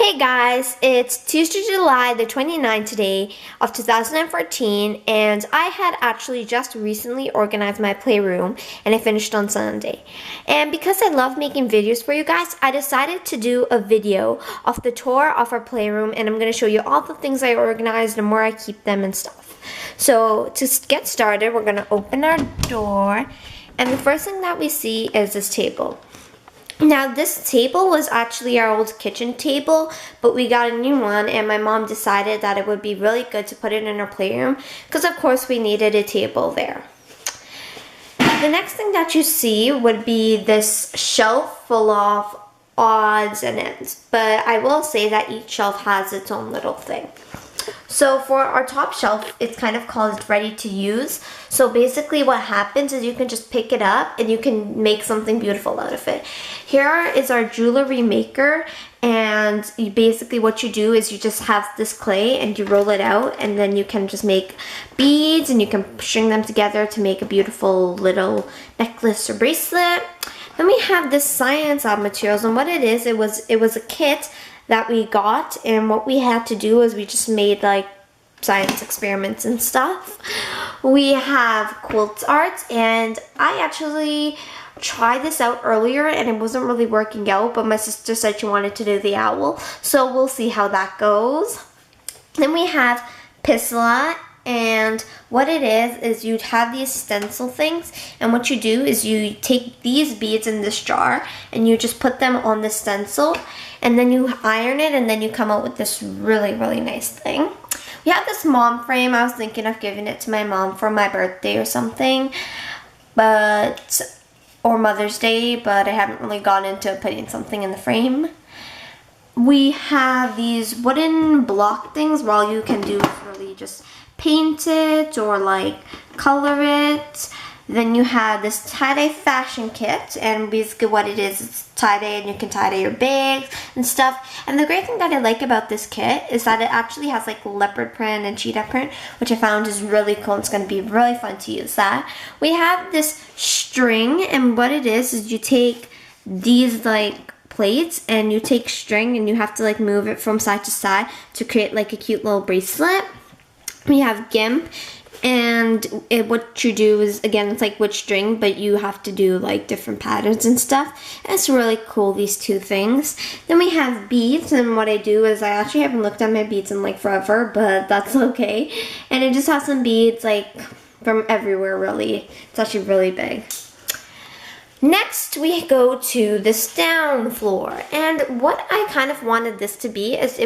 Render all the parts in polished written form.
Hey guys, it's Tuesday, July the 29th today of 2014, and I had actually just recently organized my playroom and I finished on Sunday. And because I love making videos for you guys, I decided to do a video of the tour of our playroom, and I'm going to show you all the things I organized and where I keep them and stuff. So to get started, we're going to open our door, and the first thing that we see is this table. Now this table was actually our old kitchen table, but we got a new one and my mom decided that it would be really good to put it in our playroom because of course we needed a table there. The next thing that you see would be this shelf full of odds and ends, but I will say that each shelf has its own little thing. So for our top shelf, it's kind of called ready to use. So basically what happens is you can just pick it up and you can make something beautiful out of it. Here is our jewelry maker, and basically what you do is you just have this clay and you roll it out, and then you can just make beads and you can string them together to make a beautiful little necklace or bracelet. Then we have this science lab materials, and what it is, it was a kit that we got, and what we had to do is we just made like science experiments and stuff. We have quilt art, and I actually tried this out earlier and it wasn't really working out, but my sister said she wanted to do the owl, so we'll see how that goes. Then we have Pisla, and what it is you'd have these stencil things, and what you do is you take these beads in this jar and you just put them on the stencil, and then you iron it, and then you come out with this really nice thing. We have this mom frame. I was thinking of giving it to my mom for my birthday or something, or Mother's Day, but I haven't really gotten into putting something in the frame. We have these wooden block things where all you can do is really just paint it or like color it. Then you have this tie-dye fashion kit, and basically what it is, it's tie-dye, and you can tie-dye your bags and stuff. And the great thing that I like about this kit is that it actually has like leopard print and cheetah print, which I found is really cool. It's going to be really fun to use that. We have this string, and what it is you take these like plates and you take string and you have to like move it from side to side to create like a cute little bracelet. We have gimp, and what you do is, again, it's like wood string, but you have to do like different patterns and stuff. And it's really cool, these two things. Then we have beads, and what I do is I actually haven't looked at my beads in like forever, but that's okay. And it just has some beads like from everywhere, really. It's actually really big. Next, we go to this down floor, and what I kind of wanted this to be is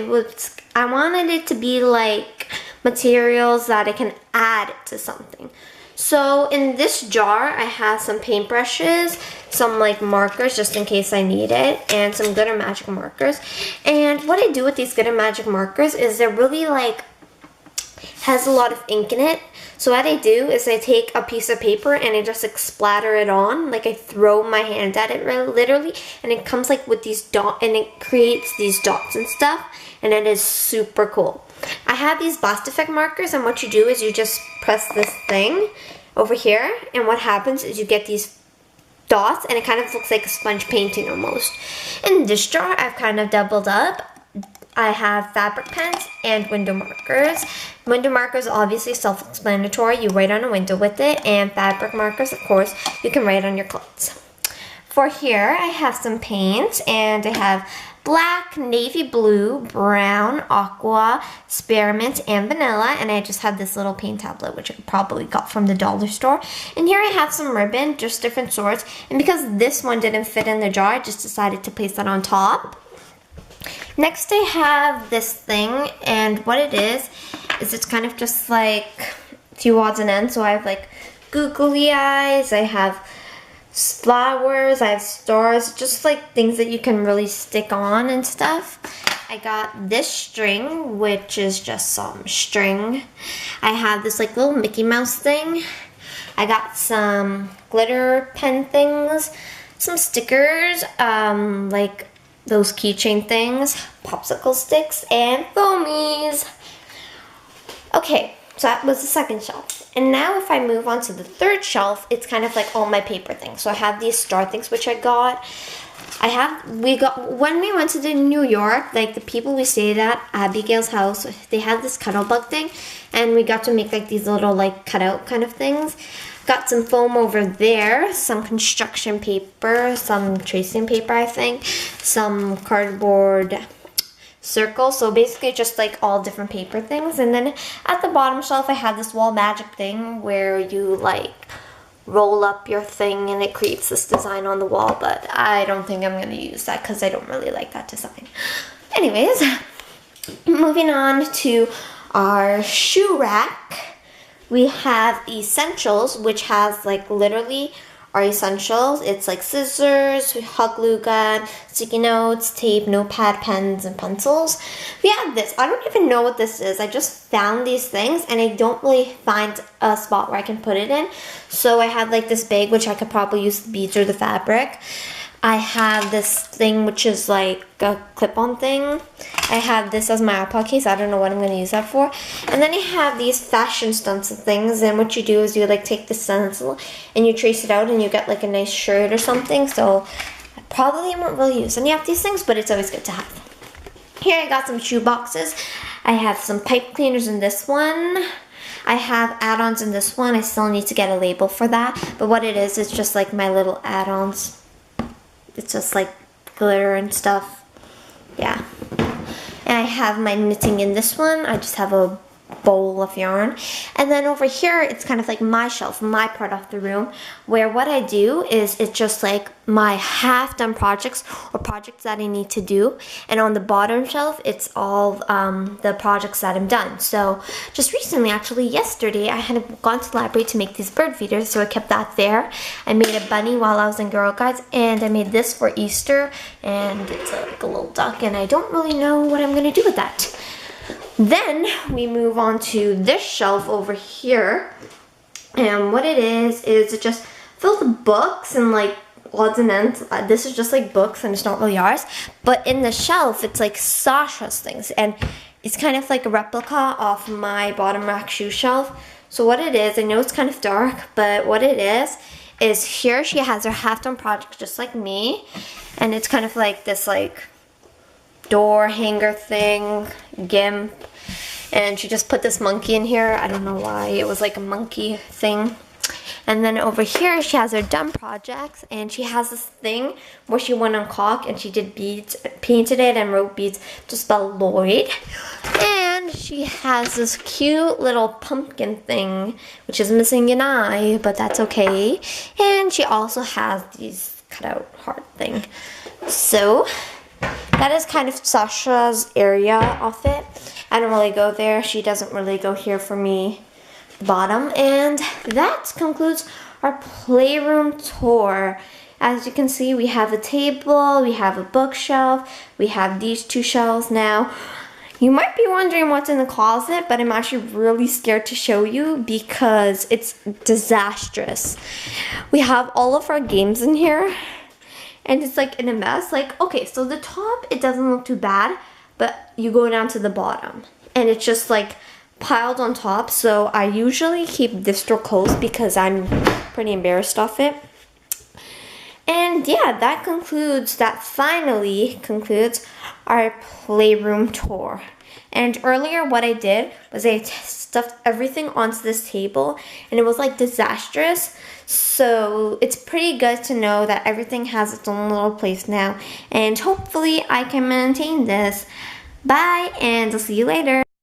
I wanted it to be like materials that I can add to something. So in this jar, I have some paintbrushes, some like markers just in case I need it, and some glitter magic markers. And what I do with these glitter magic markers is they're really like has a lot of ink in it. So what I do is I take a piece of paper and I just like splatter it on, like I throw my hand at it literally, and it comes like with these dots, and it creates these dots and stuff, and it is super cool. I have these blast effect markers, and what you do is you just press this thing over here, and what happens is you get these dots, and it kind of looks like a sponge painting almost. In this jar, I've kind of doubled up. I have fabric pens and window markers. Window markers, obviously self-explanatory. You write on a window with it, and fabric markers, of course, you can write on your clothes. For here, I have some paints, and I have black, navy blue, brown, aqua, spearmint, and vanilla, and I just have this little paint tablet, which I probably got from the dollar store. And here I have some ribbon, just different sorts, and because this one didn't fit in the jar, I just decided to place that on top. Next, I have this thing, and what it is it's kind of just like a few odds and ends. So I have like googly eyes, I have flowers, I have stars, just like things that you can really stick on and stuff. I got this string, which is just some string. I have this like little Mickey Mouse thing. I got some glitter pen things, some stickers, like those keychain things, popsicle sticks, and foamies. Okay, so that was the second shelf. And now if I move on to the third shelf, it's kind of like all my paper things. So I have these star things, which I got. when we went to New York, like the people we stayed at Abigail's house, they had this cuddle bug thing, and we got to make like these little like cutout kind of things. Got some foam over there, some construction paper, some tracing paper, I think, some cardboard circles. So basically just like all different paper things. And then at the bottom shelf, I had this wall magic thing where you like roll up your thing and it creates this design on the wall, but I don't think I'm going to use that because I don't really like that design. Anyways, moving on to our shoe rack. We have essentials, which has like literally our essentials. It's like scissors, hot glue gun, sticky notes, tape, notepad, pens, and pencils. We have this. I don't even know what this is. I just found these things and I don't really find a spot where I can put it in. So I have like this bag, which I could probably use the beads or the fabric. I have this thing which is like a clip-on thing. I have this as my iPod case. I don't know what I'm going to use that for. And then I have these fashion stencil things. And what you do is you like take the stencil and you trace it out and you get like a nice shirt or something. So I probably won't really use any of these things, but it's always good to have. Here I got some shoe boxes. I have some pipe cleaners in this one. I have add-ons in this one. I still need to get a label for that. But what it is, it's just like my little add-ons. It's just like glitter and stuff. Yeah. And I have my knitting in this one. I just have a bowl of yarn. And then over here, it's kind of like my shelf, my part of the room, where what I do is it's just like my half-done projects or projects that I need to do. And on the bottom shelf, it's all the projects that I'm done. So just recently, actually yesterday, I had gone to the library to make these bird feeders, so I kept that there. I made a bunny while I was in Girl Guides, and I made this for Easter, and it's like a little duck, and I don't really know what I'm going to do with that. Then we move on to this shelf over here, and what it is it just filled with books and like odds and ends. This is just like books and it's not really ours, but in the shelf it's like Sasha's things, and it's kind of like a replica of my bottom rack shoe shelf. So what it is, I know it's kind of dark, but what it is here she has her half-done project just like me, and it's kind of like this like door hanger thing, gimp, and she just put this monkey in here. I don't know why, it was like a monkey thing. And then over here she has her done projects, and she has this thing where she went on caulk and she did beads, painted it and wrote beads to spell Lloyd. And she has this cute little pumpkin thing which is missing an eye, but that's okay. And she also has these cut out heart thing. So that is kind of Sasha's area of it. I don't really go there. She doesn't really go here for me, the bottom. And that concludes our playroom tour. As you can see, we have a table, we have a bookshelf, we have these two shelves now. You might be wondering what's in the closet, but I'm actually really scared to show you because it's disastrous. We have all of our games in here. And it's like in a mess. Like, okay, so the top, it doesn't look too bad, but you go down to the bottom and it's just like piled on top. So I usually keep this door closed because I'm pretty embarrassed of it. And yeah, that finally concludes our playroom tour. And earlier what I did was I stuffed everything onto this table and it was like disastrous. So it's pretty good to know that everything has its own little place now. And hopefully I can maintain this. Bye, and I'll see you later.